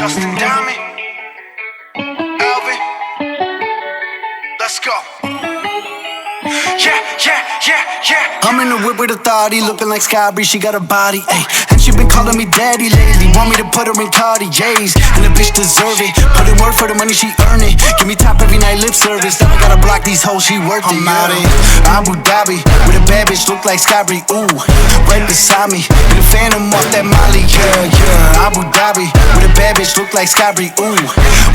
Justin Diamond, Alvin, let's go. Yeah. I'm in the whip with authority, looking like Sky Bree, she got a body, ayy. And she been calling me daddy lately, want me to put her in Cartiers. And the bitch deserve it, put in work for the money, she earn it. Give me top every night, lip service, now I gotta block these hoes, she worth it. I'm out in Abu Dhabi, with a bad bitch, look like Sky Bree, ooh. Right beside me, in the phantom off that Molly, yeah. Abu Dhabi, with a bad bitch, look like Sky Bree, ooh.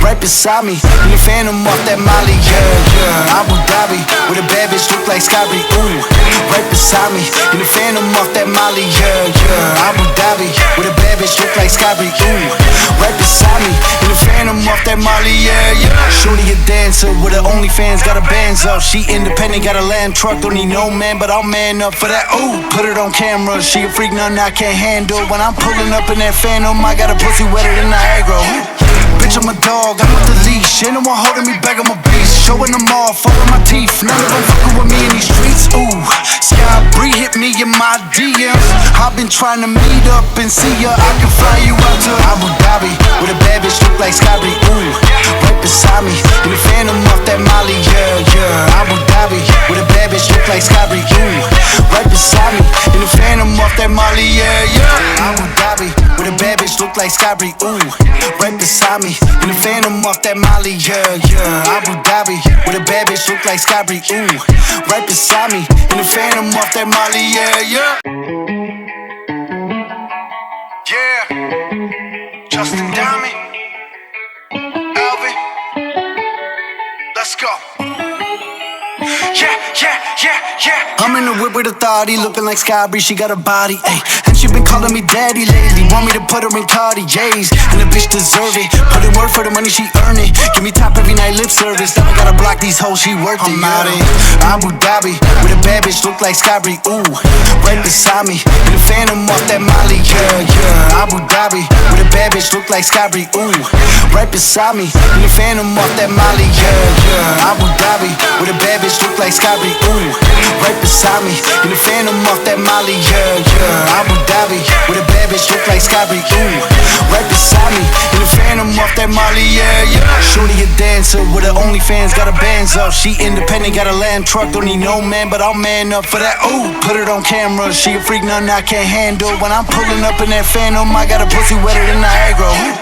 Right beside me, in the phantom off that Molly, yeah. Abu Dhabi, with a bad bitch, look like Sky Bree, ooh. Right beside me, in the phantom off that Molly, yeah. Abu Dhabi, with a bad bitch, look like Sky Bree, ooh. Right beside me, in the phantom off that Molly, yeah. Shorty a dancer with her OnlyFans, got a Benzo. She independent, got a land truck, don't need no man, but I'll man up for that, ooh. Put it on camera, she a freak, nothing I can't handle. When I'm pulling up in that phantom, I got a pussy wetter than Niagara, ooh. Bitch, I'm a dog, I'm with the leash. Ain't no one holding me back, I'm a beast. Showing them off, all of my teeth. None of them fucking with me in these streets, ooh. Sky Bree hit me in my DMs. I've been trying to meet up and see ya. I can fly you out to Abu Dhabi, with a bad bitch look like Sky Bree, ooh. Right beside me, in the phantom off that Molly, yeah. Abu Dhabi, with a bad bitch look like Sky Bree, ooh. Right beside me, in the phantom off that Molly, yeah. Abu Dhabi, with a bad bitch look like Sky Bree, ooh. Right beside me, in the phantom off that Molly, yeah. Abu Dhabi, with a bad bitch look like Sky Bree, ooh. Right beside me, in the phantom off that Molly, yeah. Justin Diamond, Alvin, let's go. Yeah. I'm in the whip with authority, looking like Sky Bree, she got a body, ayy. And she been calling me daddy lately, want me to put her in Cartiers. And the bitch deserve it, put in work for the money, she earn it. Give me top every night, lip service, now I gotta block these hoes, she worth it. I'm out in Abu Dhabi, with a bad bitch look like Sky Bree, ooh. Right beside me, in the phantom off that Molly, yeah. Abu Dhabi, with a bad bitch look like Sky Bree, ooh. Right beside me, in the phantom off that Molly, yeah. Abu Dhabi, with a bad bitch look like Sky Bree, ooh. Right beside me, in the phantom off that Molly, yeah. Abu Dhabi, with a bad bitch look like Sky Bree, ooh. Right beside me, in the phantom off that Molly, yeah. Shorty a dancer with her OnlyFans, got a Benzo. She independent, got a land truck, don't need no man, but I'll man up for that, ooh. Put it on camera, she a freak, nothing I can't handle. When I'm pulling up in that phantom, I got a pussy wetter than Niagara, ooh.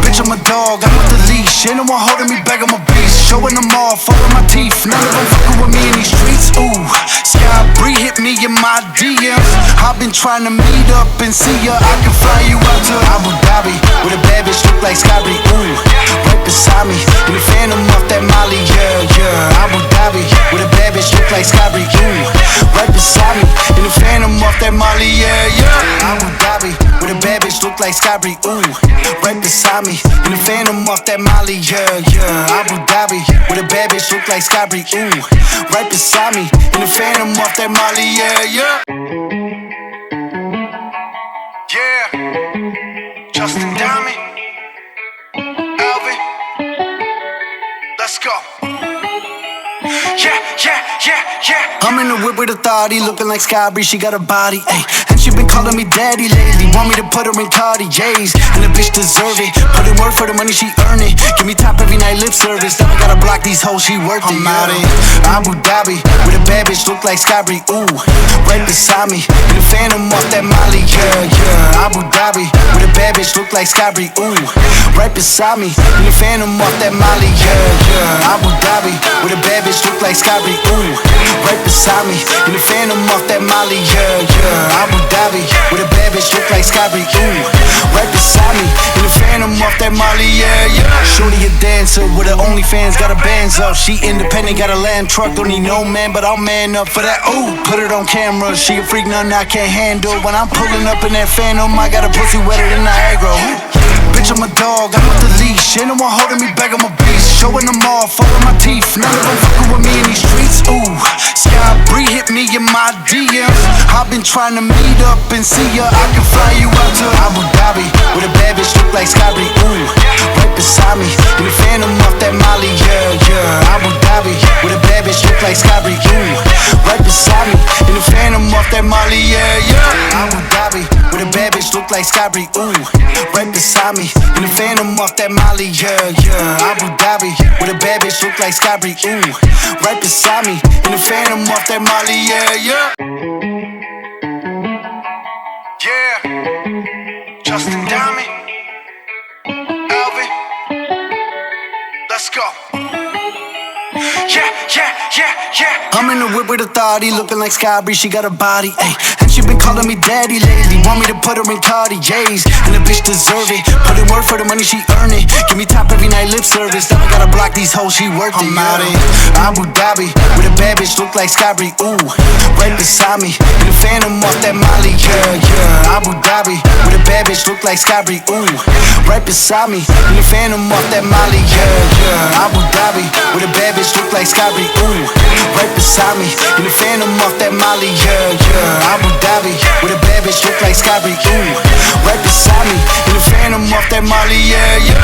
Bitch, I'm a dog, I'm with the leash. Ain't no one holding me back, I'm a beast. Showing them off, all of my teeth. None of them fucking with me in these streets, ooh. Sky Bree hit me in my DMs. I've been trying to meet up and see ya. I can fly you out to Abu Dhabi, with a bad bitch look like Sky Bree, ooh. Right beside me, in the phantom off that Molly, yeah. Abu Dhabi, with a bad bitch look like Sky Bree, ooh. Right beside me, in the phantom off that Molly, yeah. Abu Dhabi, with a bad bitch look like Sky Bree, ooh. Right beside me, in the phantom off that Molly, yeah. Abu Dhabi, with a bad bitch look like Sky Bree, ooh. Right beside me, in the phantom off that Molly, yeah. Justin Diamond, Alvin, let's go. Yeah. I'm in the whip with authority, looking like Sky Bree, she got a body, ayy. And she been calling me daddy lately, want me to put her in Cartiers. And the bitch deserve it, put in work for the money, she earn it. Give me top every night, lip service, now I gotta block these hoes, she worth it. I'm out in Abu Dhabi, with a bad bitch look like Sky Bree, ooh. Right beside me, in the phantom off that Molly, yeah. Abu Dhabi, with a bad bitch look like Sky Bree, ooh. Right beside me, in the phantom off that Molly, yeah. Abu Dhabi, with a bad bitch look like Sky Bree, ooh. Right beside me, in the phantom off that Molly, yeah. Abu Dhabi, with a bad bitch look like Sky Bree, ooh. Right beside me, in the phantom off that Molly, yeah. Shorty a dancer with her OnlyFans, got a Benzo. She independent, got a land truck, don't need no man, but I'll man up for that, ooh. Put it on camera, she a freak, nothing I can't handle. When I'm pulling up in that phantom, I got a pussy wetter than Niagara, ooh. Bitch, I'm a dog, I'm with the leash. Ain't no one holding me back, I'm a beast. Showing them off, all of my teeth. None of them fucking with me in these streets, ooh. Sky Bree hit me in my DMs. I've been trying to meet up and see ya. I can fly you out to Abu Dhabi, with a bad bitch look like Sky Bree, ooh. Right beside me, in the phantom off that Molly, yeah. Abu Dhabi, with a bad bitch look like Sky Bree, ooh. Right beside me, in the phantom off that Molly, yeah. Abu Dhabi, with a bad bitch look like like Skybri, ooh. Right beside me, in the Phantom off that Molly, yeah, yeah. Abu Dhabi, with a bad bitch look like Skybri, ooh. Right beside me, in the Phantom off that Molly, yeah, yeah. Yeah. Justin Diamond. Alvin. Let's go. Yeah, yeah, yeah, yeah. I'm in the whip with authority, looking like Skybri, she got a body, ayy. And she been calling me daddy lately, want me to put her in Cartiers. And the bitch deserve it, put in work for the money, she earn it. Give me top every night, lip service, now I gotta block these hoes, she worth it. I'm out in Abu Dhabi, with a bad bitch look like Skybri, ooh. Right beside me, in the Phantom off that Molly, yeah, yeah. Abu Dhabi, with a bad bitch look like Skybri, ooh. Right beside me, in the Phantom off that Molly, yeah, yeah. Abu Dhabi, with a bad bitch look like Skybri, ooh. Right beside me, in the Phantom off that Molly, yeah, yeah. Abu Dhabi, with a bad bitch look like Skybri, ooh. Right beside me, in the Phantom off that Molly, yeah, yeah.